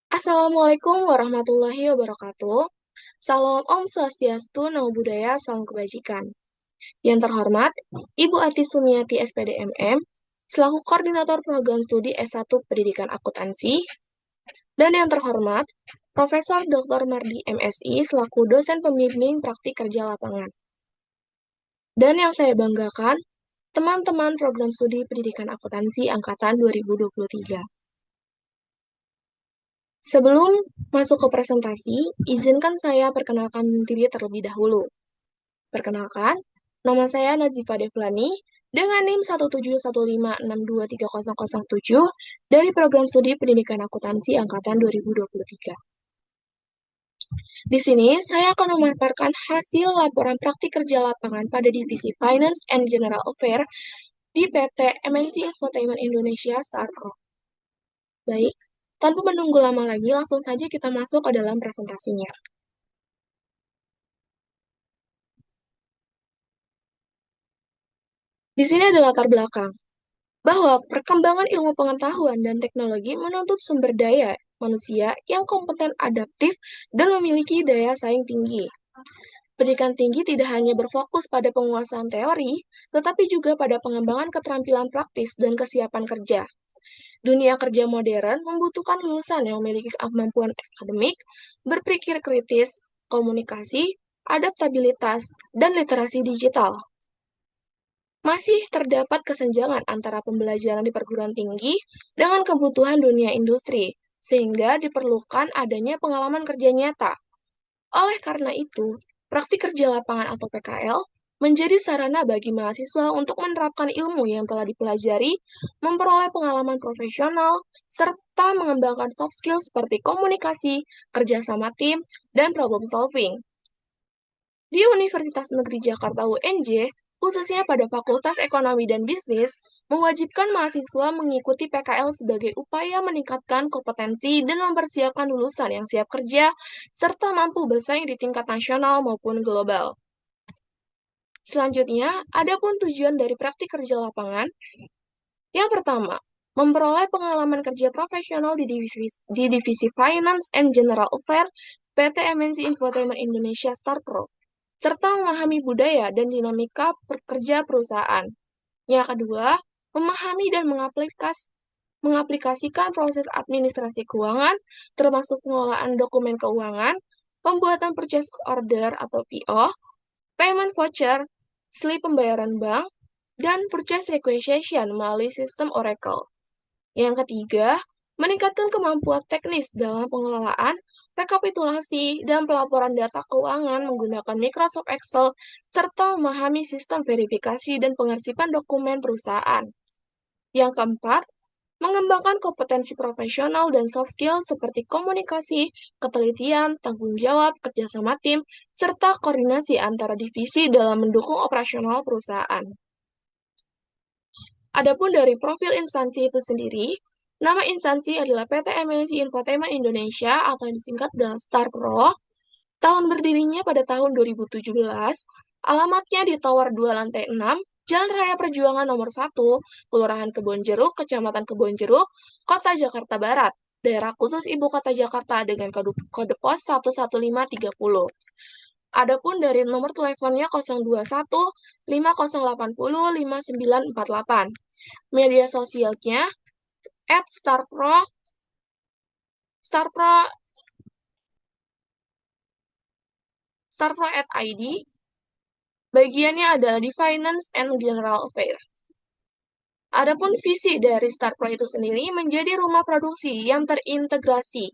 Assalamualaikum warahmatullahi wabarakatuh. Salam Om Swastiastu, Namo Buddhaya, Salam Kebajikan. Yang terhormat, Ibu Ati Sumiati SPD MM, selaku Koordinator Program Studi S1 Pendidikan Akuntansi, dan yang terhormat, Profesor Dr. Mardi MSI, selaku dosen pembimbing praktik kerja lapangan. Dan yang saya banggakan, teman-teman program studi pendidikan akuntansi angkatan 2023. Sebelum masuk ke presentasi, izinkan saya perkenalkan diri terlebih dahulu. Perkenalkan, nama saya Nazifa Devlani dengan NIM 17156230007 dari Program Studi Pendidikan Akuntansi Angkatan 2023. Di sini, saya akan memaparkan hasil laporan praktik kerja lapangan pada Divisi Finance and General Affair di PT MNC Infotainment Indonesia Star Pro. Baik, tanpa menunggu lama lagi, langsung saja kita masuk ke dalam presentasinya. Di sini ada latar belakang, bahwa perkembangan ilmu pengetahuan dan teknologi menuntut sumber daya manusia yang kompeten, adaptif, dan memiliki daya saing tinggi. Pendidikan tinggi tidak hanya berfokus pada penguasaan teori, tetapi juga pada pengembangan keterampilan praktis dan kesiapan kerja. Dunia kerja modern membutuhkan lulusan yang memiliki kemampuan akademik, berpikir kritis, komunikasi, adaptabilitas, dan literasi digital. Masih terdapat kesenjangan antara pembelajaran di perguruan tinggi dengan kebutuhan dunia industri, sehingga diperlukan adanya pengalaman kerja nyata. Oleh karena itu, praktik kerja lapangan atau PKL menjadi sarana bagi mahasiswa untuk menerapkan ilmu yang telah dipelajari, memperoleh pengalaman profesional, serta mengembangkan soft skill seperti komunikasi, kerja sama tim, dan problem solving. Di Universitas Negeri Jakarta UNJ, khususnya pada Fakultas Ekonomi dan Bisnis, mewajibkan mahasiswa mengikuti PKL sebagai upaya meningkatkan kompetensi dan mempersiapkan lulusan yang siap kerja, serta mampu bersaing di tingkat nasional maupun global. Selanjutnya, adapun tujuan dari praktik kerja lapangan. Yang pertama, memperoleh pengalaman kerja profesional di divisi Finance and General Affair PT MNC Infotainment Indonesia Star Pro, serta memahami budaya dan dinamika kerja perusahaan. Yang kedua, memahami dan mengaplikasikan proses administrasi keuangan, termasuk pengelolaan dokumen keuangan, pembuatan purchase order atau PO, payment voucher, slip pembayaran bank, dan purchase requisition melalui sistem Oracle. Yang ketiga, meningkatkan kemampuan teknis dalam pengelolaan, rekapitulasi, dan pelaporan data keuangan menggunakan Microsoft Excel, serta memahami sistem verifikasi dan pengarsipan dokumen perusahaan. Yang keempat, mengembangkan kompetensi profesional dan soft skill seperti komunikasi, ketelitian, tanggung jawab, kerjasama tim, serta koordinasi antara divisi dalam mendukung operasional perusahaan. Adapun dari profil instansi itu sendiri, nama instansi adalah PT MNC Infotainment Indonesia atau disingkat dengan Star Pro. Tahun berdirinya pada tahun 2017, alamatnya di Tower 2 Lantai 6, Jalan Raya Perjuangan nomor 1, Kelurahan Kebonjeruk, Kecamatan Kebonjeruk, Kota Jakarta Barat, daerah khusus Ibu Kota Jakarta dengan kode pos 11530. Adapun dari nomor teleponnya 021 5080 5948. Media sosialnya @starpro starpro@id. Bagiannya adalah di Finance and General Affair. Adapun visi dari Starpro itu sendiri menjadi rumah produksi yang terintegrasi,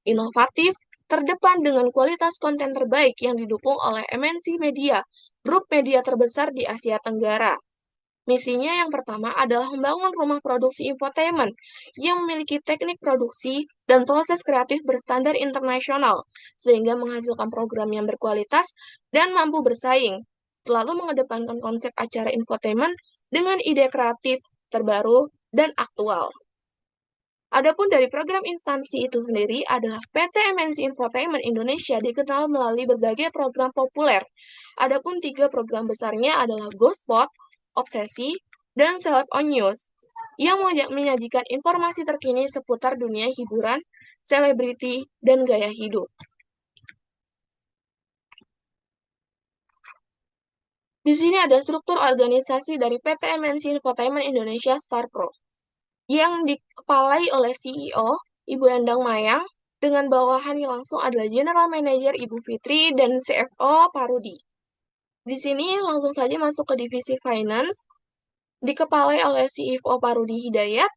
inovatif, terdepan dengan kualitas konten terbaik yang didukung oleh MNC Media, grup media terbesar di Asia Tenggara. Misinya yang pertama adalah membangun rumah produksi infotainment yang memiliki teknik produksi dan proses kreatif berstandar internasional, sehingga menghasilkan program yang berkualitas dan mampu bersaing, selalu mengedepankan konsep acara infotainment dengan ide kreatif, terbaru, dan aktual. Adapun dari program instansi itu sendiri adalah PT MNC Infotainment Indonesia dikenal melalui berbagai program populer. Adapun 3 program besarnya adalah GoSpot, Obsesi, dan Seleb on News. yang menyajikan informasi terkini seputar dunia hiburan, selebriti, dan gaya hidup. Di sini ada struktur organisasi dari PT MNC Infotainment Indonesia Star Pro yang dikepalai oleh CEO Ibu Endang Mayang, dengan bawahannya langsung adalah General Manager Ibu Fitri dan CFO Pak Rudi. Di sini langsung saja masuk ke divisi Finance, dikepalai oleh CFO Pak Rudi Hidayat,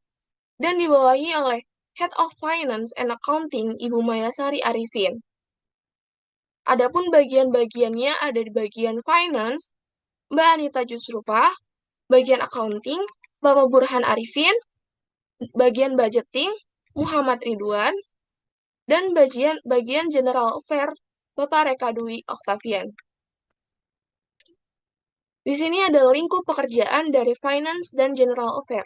dan dibawahi oleh Head of Finance and Accounting Ibu Mayasari Arifin. Adapun bagian-bagiannya ada di bagian Finance, Mbak Anita Jusrufa, bagian Accounting, Bapak Burhan Arifin, bagian Budgeting, Muhammad Ridwan, dan bagian General Affair, Bapak Reka Dwi Octavian. Di sini ada lingkup pekerjaan dari Finance dan General Affair.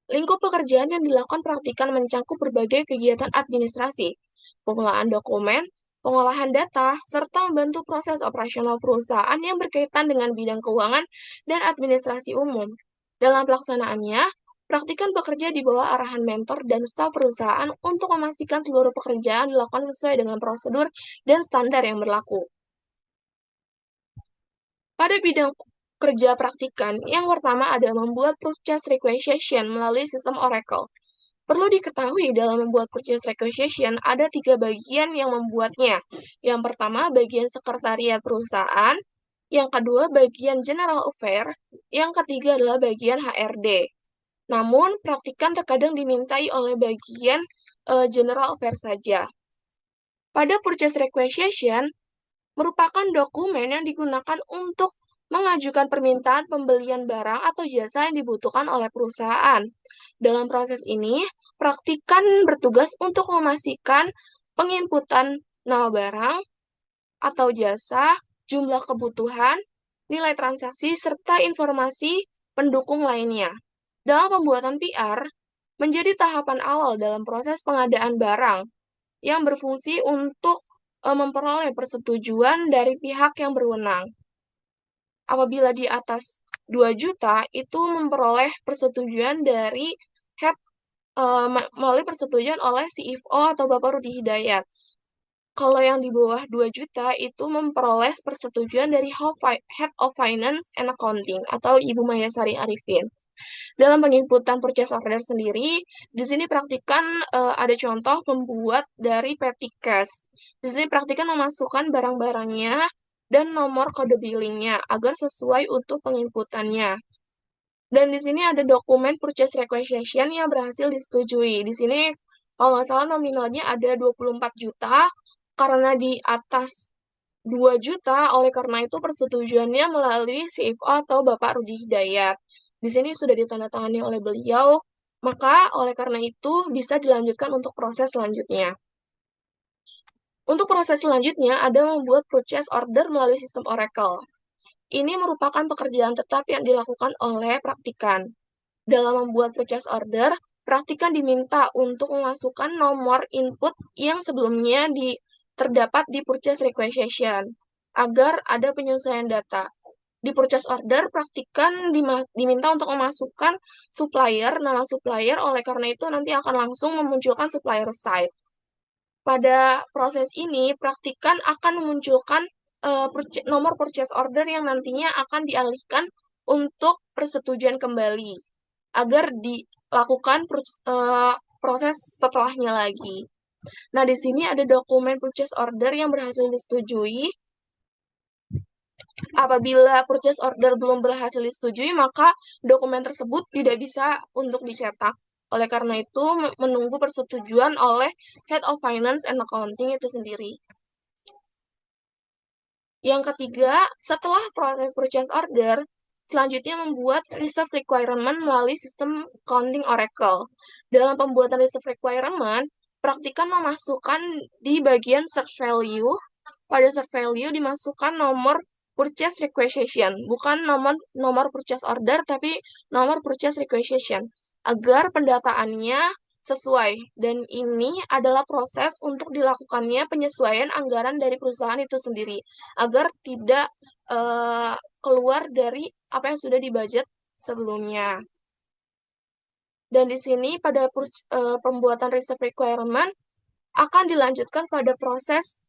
Lingkup pekerjaan yang dilakukan praktikan mencakup berbagai kegiatan administrasi, pengelolaan dokumen, pengolahan data, serta membantu proses operasional perusahaan yang berkaitan dengan bidang keuangan dan administrasi umum. Dalam pelaksanaannya, praktikan bekerja di bawah arahan mentor dan staf perusahaan untuk memastikan seluruh pekerjaan dilakukan sesuai dengan prosedur dan standar yang berlaku. Pada bidang kerja praktikan, yang pertama ada membuat purchase requisition melalui sistem Oracle. Perlu diketahui dalam membuat purchase requisition ada 3 bagian yang membuatnya. Yang pertama bagian sekretariat perusahaan, yang kedua bagian general affair, yang ketiga adalah bagian HRD. Namun praktikan terkadang dimintai oleh bagian general affair saja. Pada purchase requisition merupakan dokumen yang digunakan untuk mengajukan permintaan pembelian barang atau jasa yang dibutuhkan oleh perusahaan. Dalam proses ini, praktikan bertugas untuk memastikan penginputan nama barang atau jasa, jumlah kebutuhan, nilai transaksi, serta informasi pendukung lainnya. Dalam pembuatan PR, menjadi tahapan awal dalam proses pengadaan barang yang berfungsi untuk memperoleh persetujuan dari pihak yang berwenang. Apabila di atas 2 juta, itu memperoleh persetujuan dari head, melalui persetujuan oleh CFO atau Bapak Rudi Hidayat. Kalau yang di bawah 2 juta, itu memperoleh persetujuan dari Head of Finance and Accounting atau Ibu Mayasari Arifin. Dalam penginputan purchase order sendiri, di sini praktikan ada contoh membuat dari petty cash. Di sini praktikan memasukkan barang-barangnya dan nomor kode billingnya agar sesuai untuk penginputannya. Dan di sini ada dokumen purchase requisition yang berhasil disetujui. Di sini kalau nggak salah nominalnya ada 24 juta, karena di atas 2 juta, oleh karena itu persetujuannya melalui CFO atau Bapak Rudi Hidayat. Di sini sudah ditandatangani oleh beliau, maka oleh karena itu bisa dilanjutkan untuk proses selanjutnya. Untuk proses selanjutnya ada membuat purchase order melalui sistem Oracle. Ini merupakan pekerjaan tetap yang dilakukan oleh praktikan. Dalam membuat purchase order, praktikan diminta untuk memasukkan nomor input yang sebelumnya terdapat di purchase requisition agar ada penyesuaian data. Di purchase order, praktikan diminta untuk memasukkan supplier, nama supplier, oleh karena itu nanti akan langsung memunculkan supplier site. Pada proses ini, praktikan akan memunculkan nomor purchase order yang nantinya akan dialihkan untuk persetujuan kembali, agar dilakukan proses setelahnya lagi. Nah, di sini ada dokumen purchase order yang berhasil disetujui. Apabila purchase order belum berhasil disetujui, maka dokumen tersebut tidak bisa untuk dicetak. Oleh karena itu, menunggu persetujuan oleh Head of Finance and Accounting itu sendiri. Yang ketiga, setelah proses purchase order, selanjutnya membuat reserve requirement melalui sistem accounting Oracle. Dalam pembuatan reserve requirement, praktikan memasukkan di bagian search value. Pada search value dimasukkan nomor purchase requisition, bukan nomor purchase order, tapi nomor purchase requisition, agar pendataannya sesuai. Dan ini adalah proses untuk dilakukannya penyesuaian anggaran dari perusahaan itu sendiri, agar tidak keluar dari apa yang sudah dibudget sebelumnya. Dan di sini pada pembuatan reserve requirement akan dilanjutkan pada proses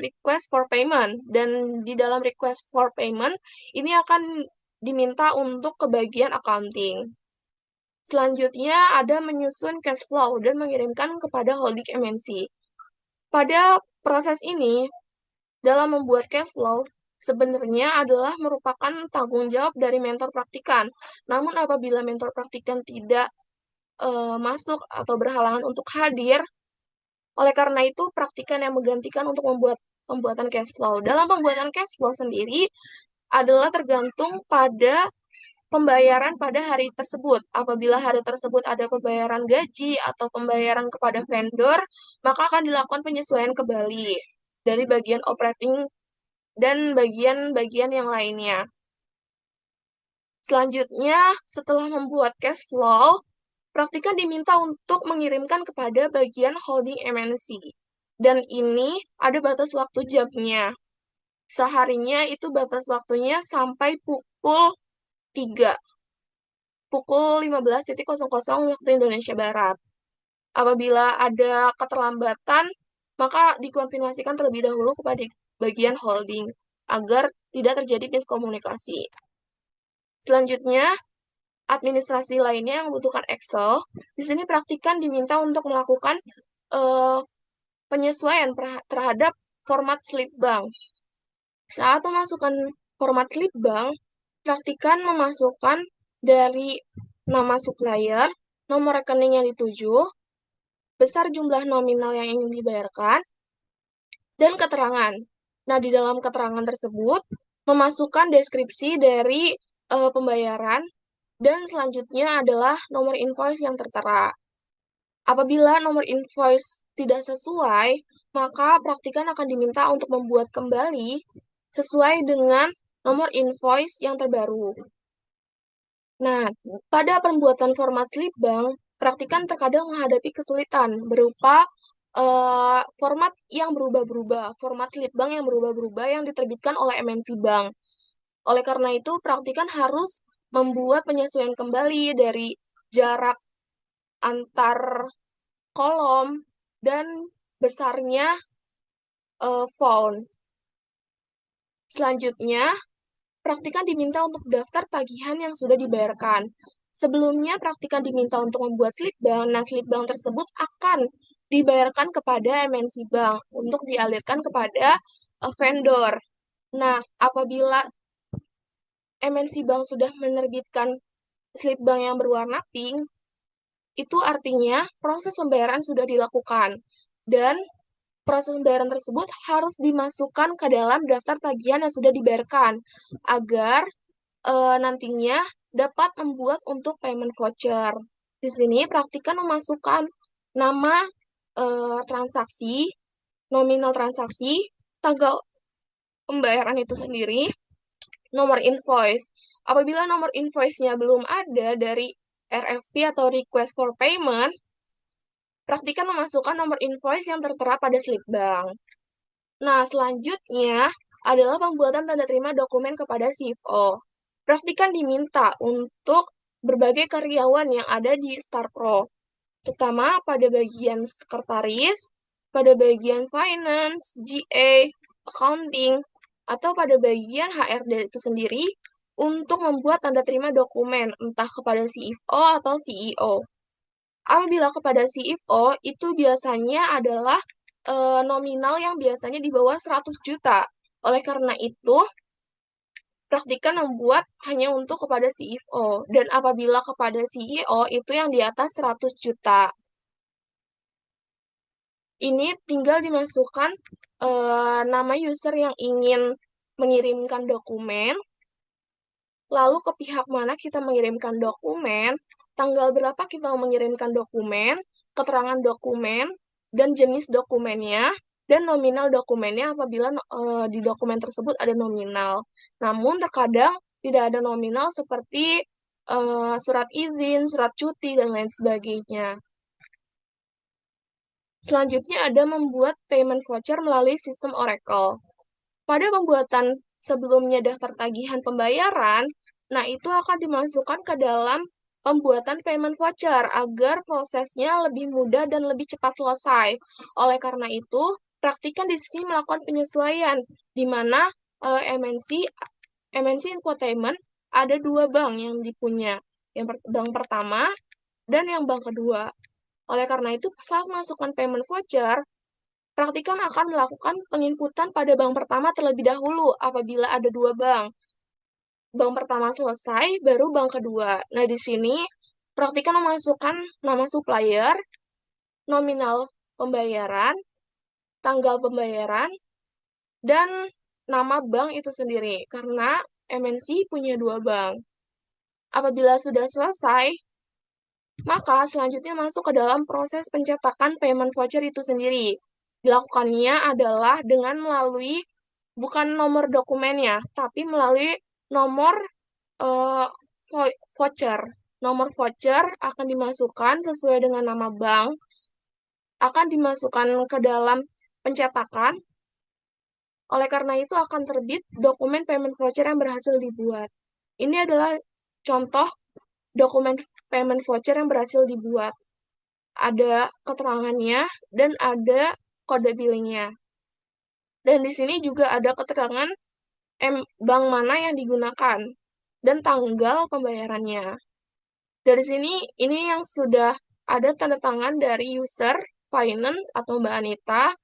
request for payment. Dan di dalam request for payment ini akan diminta untuk ke bagian accounting. Selanjutnya ada menyusun cash flow dan mengirimkan kepada holding MNC. Pada proses ini, dalam membuat cash flow, sebenarnya adalah merupakan tanggung jawab dari mentor praktikan. Namun apabila mentor praktikan tidak masuk atau berhalangan untuk hadir, oleh karena itu praktikan yang menggantikan untuk membuat pembuatan cash flow. Dalam pembuatan cash flow sendiri adalah tergantung pada pembayaran pada hari tersebut. Apabila hari tersebut ada pembayaran gaji atau pembayaran kepada vendor, maka akan dilakukan penyesuaian kembali dari bagian operating dan bagian-bagian yang lainnya. Selanjutnya, setelah membuat cash flow, praktikan diminta untuk mengirimkan kepada bagian holding MNC. Dan ini ada batas waktu jamnya. Seharinya itu batas waktunya sampai pukul 3, pukul 15.00 waktu Indonesia Barat. Apabila ada keterlambatan, maka dikonfirmasikan terlebih dahulu kepada bagian holding agar tidak terjadi miskomunikasi. Selanjutnya, administrasi lainnya yang membutuhkan Excel. Di sini praktikan diminta untuk melakukan eh, penyesuaian terhadap format slip bank. Saat memasukkan format slip bank, praktikan memasukkan dari nama supplier, nomor rekening yang dituju, besar jumlah nominal yang ingin dibayarkan, dan keterangan. Nah, di dalam keterangan tersebut, memasukkan deskripsi dari pembayaran, dan selanjutnya adalah nomor invoice yang tertera. Apabila nomor invoice tidak sesuai, maka praktikan akan diminta untuk membuat kembali sesuai dengan nomor invoice yang terbaru. Nah, pada pembuatan format slip bank, praktikan terkadang menghadapi kesulitan berupa format yang berubah-berubah, format slip bank yang berubah-berubah yang diterbitkan oleh MNC Bank. Oleh karena itu, praktikan harus membuat penyesuaian kembali dari jarak antar kolom dan besarnya font. Selanjutnya, praktikan diminta untuk daftar tagihan yang sudah dibayarkan. Sebelumnya, praktikan diminta untuk membuat slip bank. Nah, slip bank tersebut akan dibayarkan kepada MNC Bank untuk dialirkan kepada vendor. Nah, apabila MNC Bank sudah menerbitkan slip bank yang berwarna pink, itu artinya proses pembayaran sudah dilakukan. Dan proses pembayaran tersebut harus dimasukkan ke dalam daftar tagihan yang sudah dibayarkan agar nantinya dapat membuat untuk payment voucher. Di sini praktikan memasukkan nama transaksi, nominal transaksi, tanggal pembayaran itu sendiri, nomor invoice. Apabila nomor invoice-nya belum ada dari RFP atau request for payment, praktikan memasukkan nomor invoice yang tertera pada slip bank. Nah, selanjutnya adalah pembuatan tanda terima dokumen kepada CFO. Praktikan diminta untuk berbagai karyawan yang ada di StarPro, terutama pada bagian sekretaris, pada bagian finance, GA, accounting, atau pada bagian HRD itu sendiri untuk membuat tanda terima dokumen, entah kepada CFO atau CEO. Apabila kepada CFO, itu biasanya adalah nominal yang biasanya di bawah 100 juta. Oleh karena itu, praktikan membuat hanya untuk kepada CFO. Dan apabila kepada CEO, itu yang di atas 100 juta. Ini tinggal dimasukkan nama user yang ingin mengirimkan dokumen, lalu ke pihak mana kita mengirimkan dokumen, tanggal berapa kita mau mengirimkan dokumen, keterangan dokumen, dan jenis dokumennya, dan nominal dokumennya apabila di dokumen tersebut ada nominal. Namun terkadang tidak ada nominal seperti surat izin, surat cuti, dan lain sebagainya. Selanjutnya ada membuat payment voucher melalui sistem Oracle. Pada pembuatan sebelumnya daftar tagihan pembayaran, nah itu akan dimasukkan ke dalam pembuatan payment voucher agar prosesnya lebih mudah dan lebih cepat selesai. Oleh karena itu, praktikan di sini melakukan penyesuaian, di mana MNC Infotainment ada dua bank yang dipunya, bank pertama dan yang bank kedua. Oleh karena itu, saat masukkan payment voucher, praktikan akan melakukan penginputan pada bank pertama terlebih dahulu apabila ada dua bank. Bank pertama selesai, baru bank kedua. Nah, di sini praktikan memasukkan nama supplier, nominal pembayaran, tanggal pembayaran, dan nama bank itu sendiri. Karena MNC punya dua bank. Apabila sudah selesai, maka selanjutnya masuk ke dalam proses pencetakan payment voucher itu sendiri. Dilakukannya adalah dengan melalui bukan nomor dokumennya, tapi melalui nomor eh, voucher. Nomor voucher akan dimasukkan sesuai dengan nama bank, akan dimasukkan ke dalam pencetakan. Oleh karena itu akan terbit dokumen payment voucher yang berhasil dibuat. Ini adalah contoh dokumen payment voucher yang berhasil dibuat. Ada keterangannya dan ada kode billingnya. Dan di sini juga ada keterangan bank mana yang digunakan dan tanggal pembayarannya. Dari sini, ini yang sudah ada tanda tangan dari user finance atau Mbak Anita.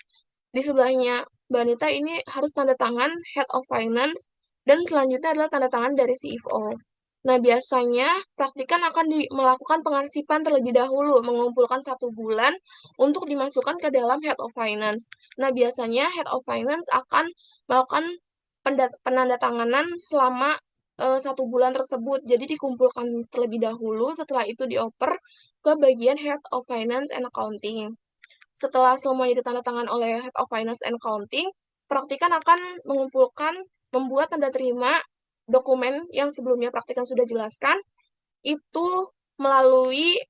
Di sebelahnya Mbak Anita ini harus tanda tangan head of finance dan selanjutnya adalah tanda tangan dari CFO. Nah, biasanya praktikan akan melakukan pengarsipan terlebih dahulu, mengumpulkan 1 bulan untuk dimasukkan ke dalam head of finance. Nah, biasanya head of finance akan melakukan penandatanganan selama 1 bulan tersebut. Jadi dikumpulkan terlebih dahulu, setelah itu dioper ke bagian head of finance and accounting. Setelah semuanya ditandatangan oleh head of finance and accounting, praktikan akan membuat tanda terima dokumen yang sebelumnya praktikan sudah jelaskan, itu melalui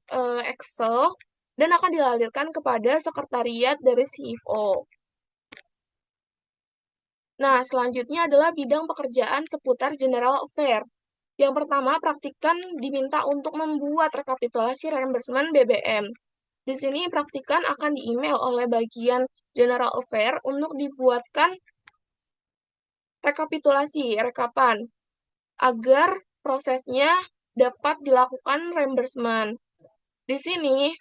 Excel dan akan dilalirkan kepada sekretariat dari CFO. Nah, selanjutnya adalah bidang pekerjaan seputar General Affair. Yang pertama, praktikan diminta untuk membuat rekapitulasi reimbursement BBM. Di sini praktikan akan di-email oleh bagian General Affair untuk dibuatkan rekapitulasi, rekapan, agar prosesnya dapat dilakukan reimbursement. Di sini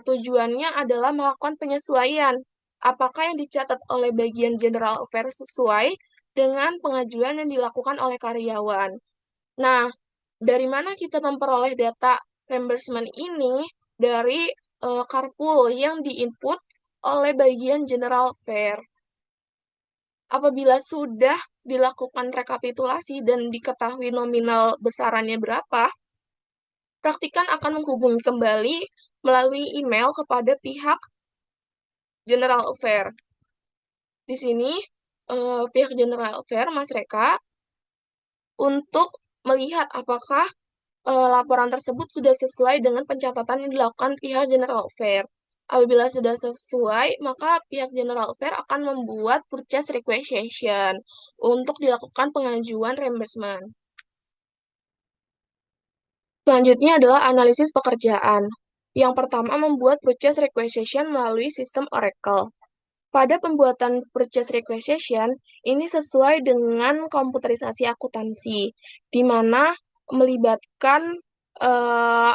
tujuannya adalah melakukan penyesuaian apakah yang dicatat oleh bagian General Affair sesuai dengan pengajuan yang dilakukan oleh karyawan. Nah, dari mana kita memperoleh data reimbursement ini? Dari carpool yang diinput oleh bagian General Affair. Apabila sudah dilakukan rekapitulasi dan diketahui nominal besarannya berapa, praktikan akan menghubungi kembali melalui email kepada pihak General Affair. Di sini, pihak General Affair, Mas Reka, untuk melihat apakah laporan tersebut sudah sesuai dengan pencatatan yang dilakukan pihak General Affair. Apabila sudah sesuai, maka pihak General Affair akan membuat purchase requisition untuk dilakukan pengajuan reimbursement. Selanjutnya adalah analisis pekerjaan. Yang pertama, membuat purchase requisition melalui sistem Oracle. Pada pembuatan purchase requisition, ini sesuai dengan komputerisasi akuntansi, di mana melibatkan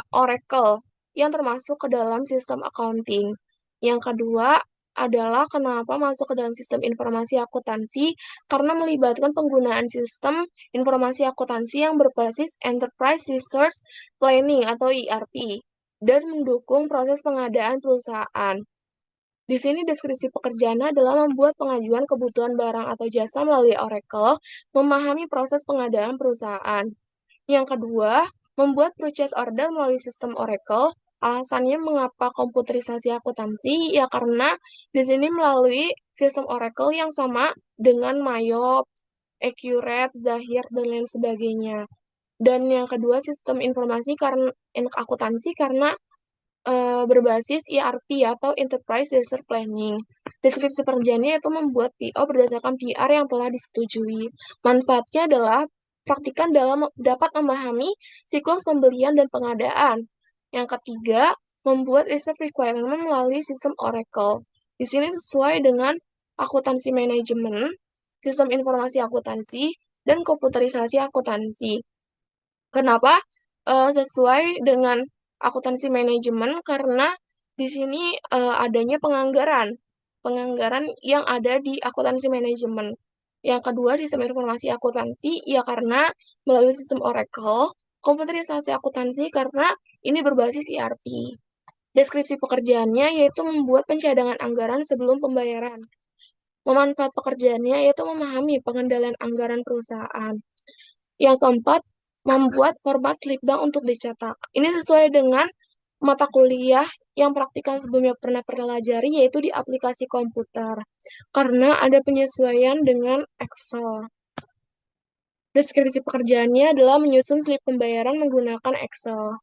Oracle yang termasuk ke dalam sistem accounting. Yang kedua adalah kenapa masuk ke dalam sistem informasi akuntansi, karena melibatkan penggunaan sistem informasi akuntansi yang berbasis Enterprise Resource Planning atau ERP, dan mendukung proses pengadaan perusahaan. Di sini deskripsi pekerjaan adalah membuat pengajuan kebutuhan barang atau jasa melalui Oracle, memahami proses pengadaan perusahaan. Yang kedua, membuat purchase order melalui sistem Oracle. Alasannya mengapa komputerisasi akuntansi? Ya karena di sini melalui sistem Oracle yang sama dengan Mayop, Accurate, Zahir, dan lain sebagainya. Dan yang kedua, sistem informasi karena akuntansi karena berbasis ERP atau Enterprise Resource Planning. Deskripsi pekerjaannya itu membuat PO berdasarkan PR yang telah disetujui. Manfaatnya adalah praktikan dapat memahami siklus pembelian dan pengadaan. Yang ketiga, membuat research requirement melalui sistem Oracle. Di sini sesuai dengan akuntansi manajemen, sistem informasi akuntansi, dan komputerisasi akuntansi. Kenapa sesuai dengan akuntansi manajemen? Karena di sini adanya penganggaran yang ada di akuntansi manajemen. Yang kedua, sistem informasi akuntansi, ya karena melalui sistem Oracle, komputerisasi akuntansi karena ini berbasis ERP. Deskripsi pekerjaannya yaitu membuat pencadangan anggaran sebelum pembayaran. Memanfaat pekerjaannya yaitu memahami pengendalian anggaran perusahaan. Yang keempat, membuat format slip bank untuk dicetak. Ini sesuai dengan mata kuliah yang praktikan sebelumnya pernah pelajari, yaitu di aplikasi komputer. Karena ada penyesuaian dengan Excel. Deskripsi pekerjaannya adalah menyusun slip pembayaran menggunakan Excel.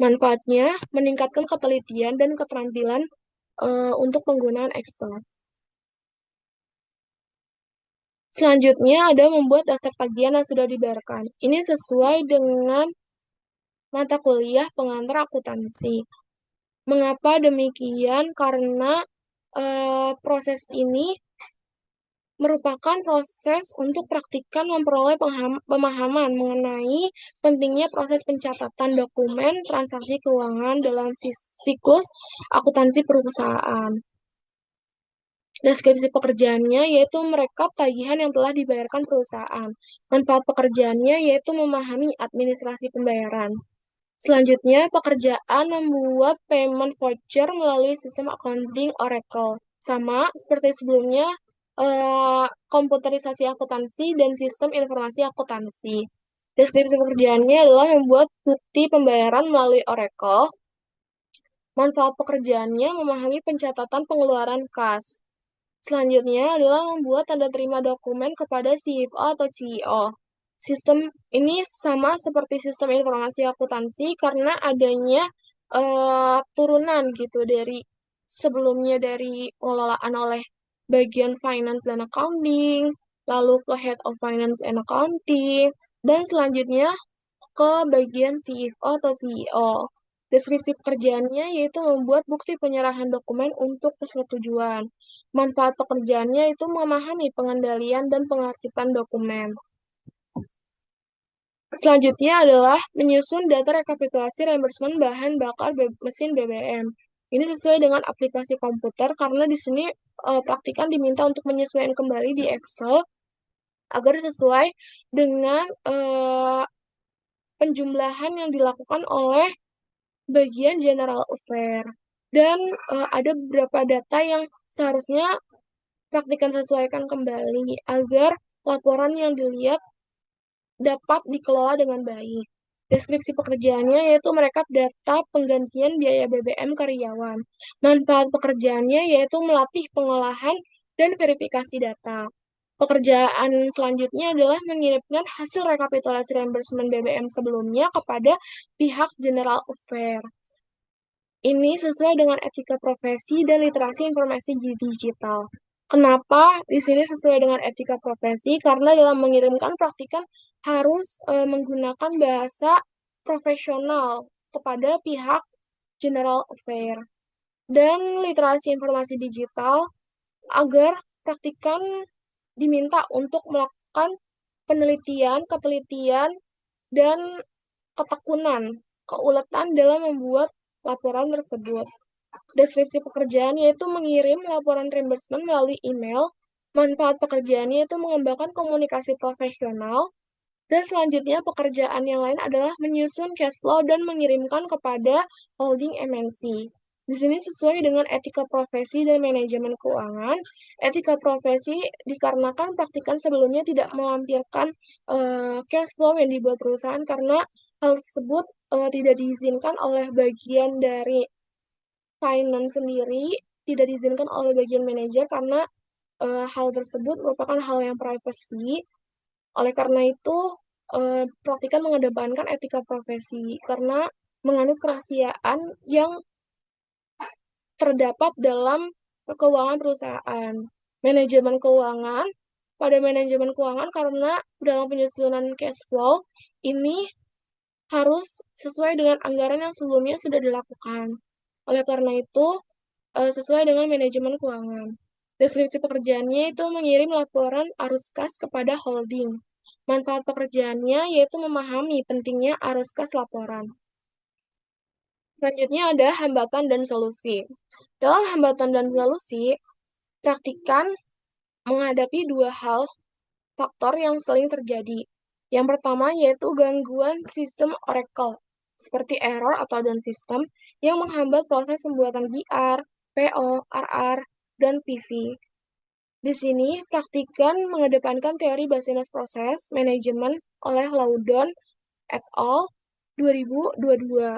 Manfaatnya, meningkatkan ketelitian dan keterampilan untuk penggunaan Excel. Selanjutnya ada membuat daftar tagihan yang sudah dibayarkan. Ini sesuai dengan mata kuliah pengantar akuntansi. Mengapa demikian? Karena proses ini merupakan proses untuk praktikan memperoleh pemahaman mengenai pentingnya proses pencatatan dokumen transaksi keuangan dalam siklus akuntansi perusahaan. Deskripsi pekerjaannya yaitu merekap tagihan yang telah dibayarkan perusahaan. Manfaat pekerjaannya yaitu memahami administrasi pembayaran. Selanjutnya, pekerjaan membuat payment voucher melalui sistem accounting Oracle. Sama seperti sebelumnya, komputerisasi akuntansi dan sistem informasi akuntansi. Deskripsi pekerjaannya adalah membuat bukti pembayaran melalui Oracle. Manfaat pekerjaannya memahami pencatatan pengeluaran kas. Selanjutnya adalah membuat tanda terima dokumen kepada CFO atau CEO. Sistem ini sama seperti sistem informasi akuntansi karena adanya turunan gitu dari sebelumnya dari pengelolaan oleh bagian finance dan accounting, lalu ke head of finance and accounting, dan selanjutnya ke bagian CFO atau CEO. Deskripsi pekerjaannya yaitu membuat bukti penyerahan dokumen untuk persetujuan. Manfaat pekerjaannya itu memahami pengendalian dan pengarsipan dokumen. Selanjutnya adalah menyusun data rekapitulasi reimbursement bahan bakar mesin BBM. Ini sesuai dengan aplikasi komputer karena di sini praktikan diminta untuk menyesuaikan kembali di Excel agar sesuai dengan penjumlahan yang dilakukan oleh bagian General Affair. Dan ada beberapa data yang seharusnya praktikan sesuaikan kembali agar laporan yang dilihat dapat dikelola dengan baik. Deskripsi pekerjaannya yaitu merekap data penggantian biaya BBM karyawan. Manfaat pekerjaannya yaitu melatih pengolahan dan verifikasi data. Pekerjaan selanjutnya adalah mengirimkan hasil rekapitulasi reimbursement BBM sebelumnya kepada pihak General Affair. Ini sesuai dengan etika profesi dan literasi informasi digital. Kenapa di sini sesuai dengan etika profesi? Karena dalam mengirimkan praktikan harus menggunakan bahasa profesional kepada pihak General Affair. Dan literasi informasi digital agar praktikan diminta untuk melakukan penelitian, ketelitian, dan ketekunan, keuletan dalam membuat laporan tersebut. Deskripsi pekerjaan yaitu mengirim laporan reimbursement melalui email. Manfaat pekerjaan yaitu mengembangkan komunikasi profesional. Dan selanjutnya pekerjaan yang lain adalah menyusun cash flow dan mengirimkan kepada holding MNC. Di sini sesuai dengan etika profesi dan manajemen keuangan. Etika profesi dikarenakan praktikan sebelumnya tidak melampirkan cash flow yang dibuat perusahaan karena hal tersebut tidak diizinkan oleh bagian dari finance sendiri, tidak diizinkan oleh bagian manajer karena hal tersebut merupakan hal yang privacy. Oleh karena itu, praktikan mengedepankan etika profesi karena menganut kerahasiaan yang terdapat dalam keuangan perusahaan. Manajemen keuangan pada manajemen keuangan karena dalam penyusunan cash flow ini harus sesuai dengan anggaran yang sebelumnya sudah dilakukan. Oleh karena itu, sesuai dengan manajemen keuangan. Deskripsi pekerjaannya itu mengirim laporan arus kas kepada holding. Manfaat pekerjaannya yaitu memahami pentingnya arus kas laporan. Selanjutnya ada hambatan dan solusi. Dalam hambatan dan solusi, praktikan menghadapi dua hal faktor yang sering terjadi. Yang pertama yaitu gangguan sistem Oracle, seperti error atau down system yang menghambat proses pembuatan BR, PO, RR, dan PV. Di sini, praktikan mengedepankan teori business process management oleh Laudon et al. 2022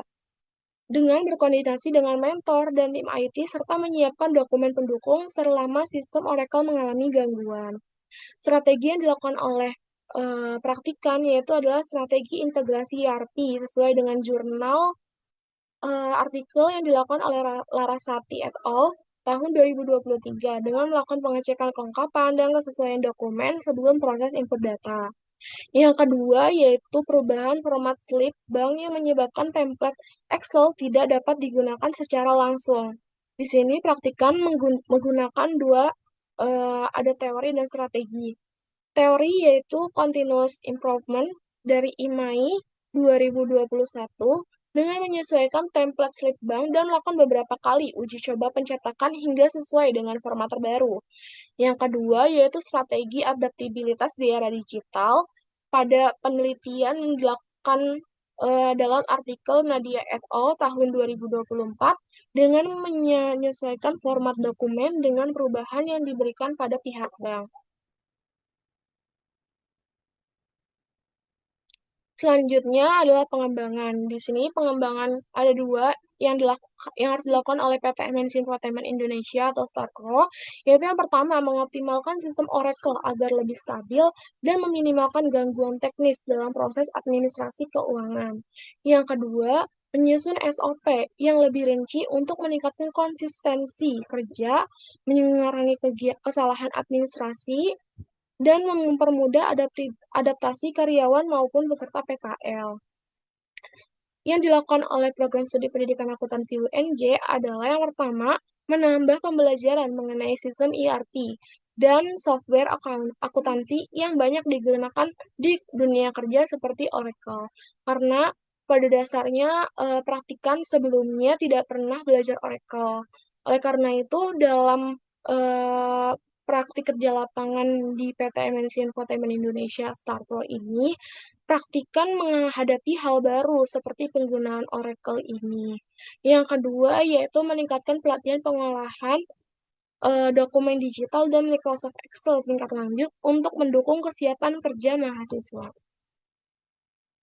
dengan berkoordinasi dengan mentor dan tim IT serta menyiapkan dokumen pendukung selama sistem Oracle mengalami gangguan. Strategi yang dilakukan oleh praktikan yaitu adalah strategi integrasi ERP sesuai dengan jurnal artikel yang dilakukan oleh Larasati et al. Tahun 2023 dengan melakukan pengecekan kelengkapan dan kesesuaian dokumen sebelum proses input data. Yang kedua yaitu perubahan format slip bank yang menyebabkan template Excel tidak dapat digunakan secara langsung. Di sini praktikan menggunakan ada teori dan strategi. Teori yaitu Continuous Improvement dari IMAI 2021 dengan menyesuaikan template slip bank dan melakukan beberapa kali uji coba pencetakan hingga sesuai dengan format terbaru. Yang kedua yaitu strategi adaptabilitas di era digital pada penelitian yang dilakukan dalam artikel Nadia et al. Tahun 2024 dengan menyesuaikan format dokumen dengan perubahan yang diberikan pada pihak bank. Selanjutnya adalah pengembangan. Di sini pengembangan ada dua yang harus dilakukan oleh PT MNC Infotainment Indonesia atau Starco, yaitu yang pertama mengoptimalkan sistem Oracle agar lebih stabil dan meminimalkan gangguan teknis dalam proses administrasi keuangan. Yang kedua, menyusun SOP yang lebih rinci untuk meningkatkan konsistensi kerja, mengurangi kesalahan administrasi, dan mempermudah adaptasi karyawan maupun peserta PKL. Yang dilakukan oleh program studi pendidikan akuntansi UNJ adalah yang pertama, menambah pembelajaran mengenai sistem ERP dan software akuntansi yang banyak digunakan di dunia kerja seperti Oracle. Karena pada dasarnya praktikan sebelumnya tidak pernah belajar Oracle. Oleh karena itu, dalam praktik kerja lapangan di PT MNC Infotainment Indonesia Starpro ini, praktikan menghadapi hal baru seperti penggunaan Oracle ini. Yang kedua yaitu meningkatkan pelatihan pengolahan dokumen digital dan Microsoft Excel tingkat lanjut untuk mendukung kesiapan kerja mahasiswa.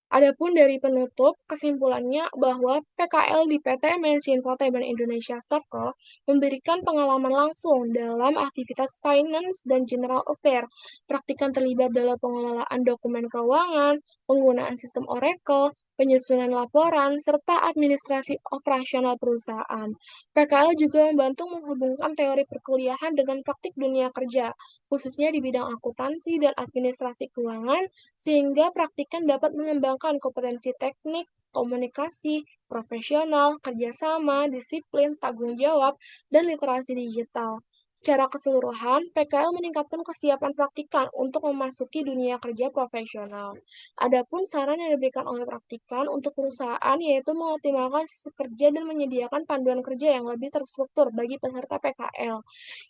Adapun dari penutup, kesimpulannya bahwa PKL di PT MNC Infotainment Indonesia Starco memberikan pengalaman langsung dalam aktivitas finance dan general affair, praktikan terlibat dalam pengelolaan dokumen keuangan, penggunaan sistem Oracle, penyusunan laporan, serta administrasi operasional perusahaan. PKL juga membantu menghubungkan teori perkuliahan dengan praktik dunia kerja, khususnya di bidang akuntansi dan administrasi keuangan, sehingga praktikan dapat mengembangkan kompetensi teknik, komunikasi, profesional, kerjasama, disiplin, tanggung jawab, dan literasi digital. Secara keseluruhan, PKL meningkatkan kesiapan praktikan untuk memasuki dunia kerja profesional. Adapun saran yang diberikan oleh praktikan untuk perusahaan yaitu mengoptimalkan sistem kerja dan menyediakan panduan kerja yang lebih terstruktur bagi peserta PKL.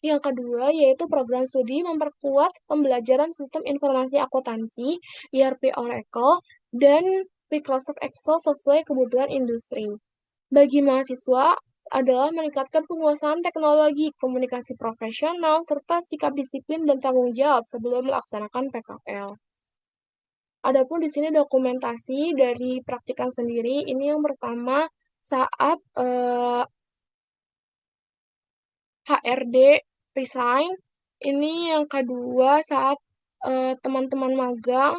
Yang kedua yaitu program studi memperkuat pembelajaran sistem informasi akuntansi, ERP Oracle, dan Microsoft Excel sesuai kebutuhan industri. Bagi mahasiswa adalah meningkatkan penguasaan teknologi, komunikasi profesional, serta sikap disiplin dan tanggung jawab sebelum melaksanakan PKL. Adapun di sini dokumentasi dari praktikan sendiri, ini yang pertama saat HRD resign, ini yang kedua saat teman-teman magang,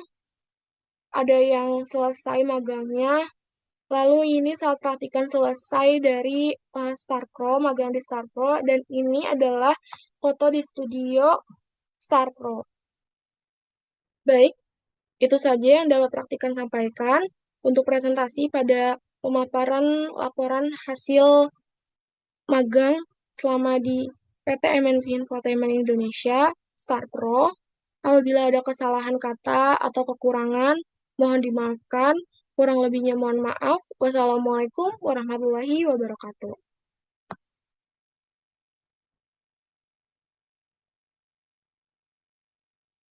ada yang selesai magangnya, lalu ini saat praktikan selesai dari Starpro, magang di Starpro, dan ini adalah foto di studio Starpro. Baik, itu saja yang dapat praktikan sampaikan untuk presentasi pada pemaparan laporan hasil magang selama di PT MNC Infotainment Indonesia, Star Pro. Apabila ada kesalahan kata atau kekurangan, mohon dimaafkan. Kurang lebihnya mohon maaf. Wassalamualaikum warahmatullahi wabarakatuh.